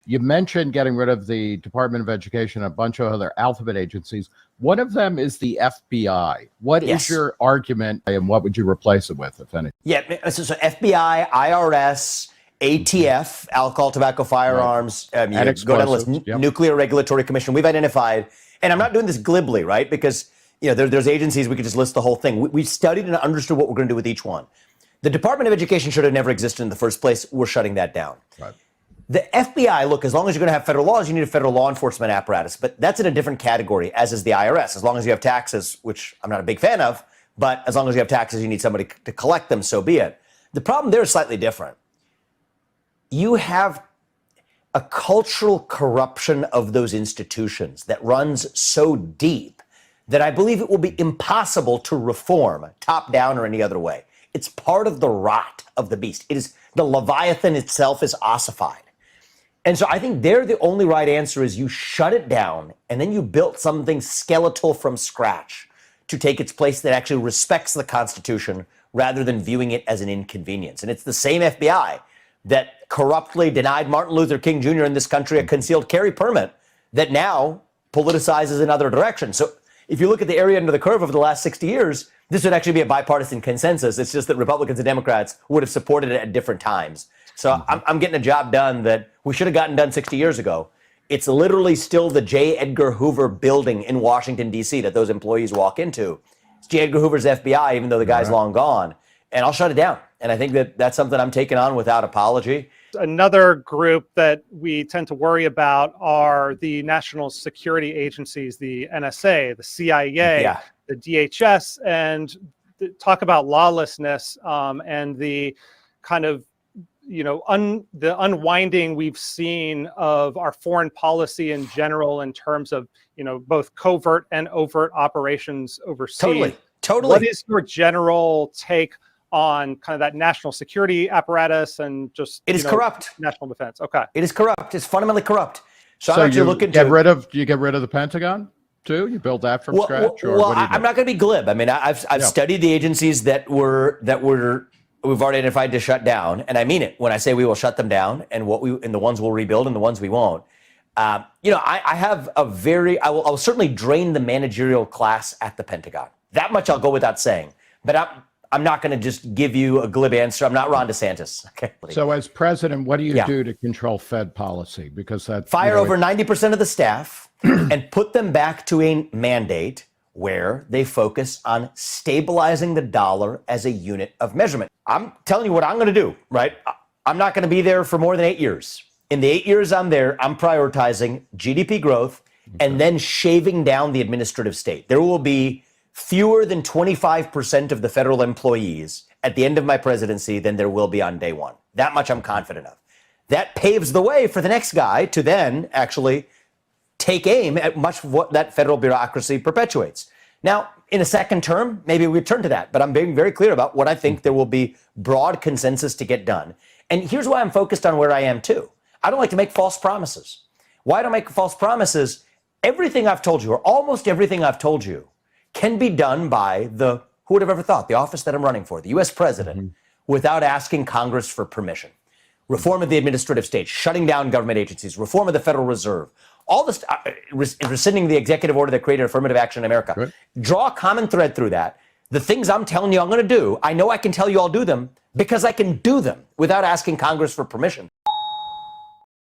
You mentioned getting rid of the Department of Education and a bunch of other alphabet agencies. One of them is the FBI. What is your argument, and what would you replace it with, if any? Yeah, so FBI, IRS, ATF, alcohol, tobacco, firearms, and go down the list, Nuclear Regulatory Commission. We've identified, and I'm not doing this glibly, right? Because there's agencies, we could just list the whole thing. We've studied and understood what we're going to do with each one. The Department of Education should have never existed in the first place. We're shutting that down. Right. The FBI, look, as long as you're going to have federal laws, you need a federal law enforcement apparatus. But that's in a different category, as is the IRS. As long as you have taxes, which I'm not a big fan of, but as long as you have taxes, you need somebody to collect them, so be it. The problem there is slightly different. You have a cultural corruption of those institutions that runs so deep that I believe it will be impossible to reform, top down or any other way. It's part of the rot of the beast. It is the Leviathan itself is ossified. And so I think there the only right answer is you shut it down and then you built something skeletal from scratch to take its place that actually respects the Constitution rather than viewing it as an inconvenience. And it's the same FBI that corruptly denied Martin Luther King Jr. in this country a concealed carry permit that now politicizes in other directions. So if you look at the area under the curve over the last 60 years, this would actually be a bipartisan consensus. It's just that Republicans and Democrats would have supported it at different times. So I'm getting a job done that we should have gotten done 60 years ago. It's literally still the J. Edgar Hoover building in Washington, D.C. that those employees walk into. It's J. Edgar Hoover's FBI, even though the guy's long gone. And I'll shut it down. And I think that that's something I'm taking on without apology. Another group that we tend to worry about are the national security agencies, the NSA, the CIA, the DHS, and talk about lawlessness and the kind of the unwinding we've seen of our foreign policy in general in terms of, both covert and overt operations overseas. Totally. What is your general take on kind of that national security apparatus and just it is corrupt. National defense? Okay. It is corrupt. It's fundamentally corrupt. So I'm actually looking to you get rid of the Pentagon too? You build that from scratch? Or what do you do? I'm not going to be glib. I mean, I've studied the agencies that we've already identified to shut down, and I mean it when I say we will shut them down, and the ones we'll rebuild and the ones we won't. I have I will certainly drain the managerial class at the Pentagon. That much I'll go without saying. But I'm not going to just give you a glib answer. I'm not Ron DeSantis. Okay. So as president, what do you do to control Fed policy? Because that fire over 90% of the staff and put them back to a mandate where they focus on stabilizing the dollar as a unit of measurement. I'm telling you what I'm going to do, right? I'm not going to be there for more than 8 years. In the 8 years I'm there, I'm prioritizing GDP growth and then shaving down the administrative state. There will be fewer than 25% of the federal employees at the end of my presidency than there will be on day one. That much I'm confident of. That paves the way for the next guy to then actually take aim at much of what that federal bureaucracy perpetuates. Now, in a second term, maybe we return to that, but I'm being very clear about what I think there will be broad consensus to get done. And here's why I'm focused on where I am too. I don't like to make false promises. Why do I make false promises? Everything I've told you, or almost everything I've told you, can be done by who would have ever thought, the office that I'm running for, the U.S. president, without asking Congress for permission. Reform of the administrative state, shutting down government agencies, reform of the Federal Reserve, all this, rescinding the executive order that created affirmative action in America. Right. Draw a common thread through that. The things I'm telling you I'm going to do, I know I can tell you I'll do them because I can do them without asking Congress for permission.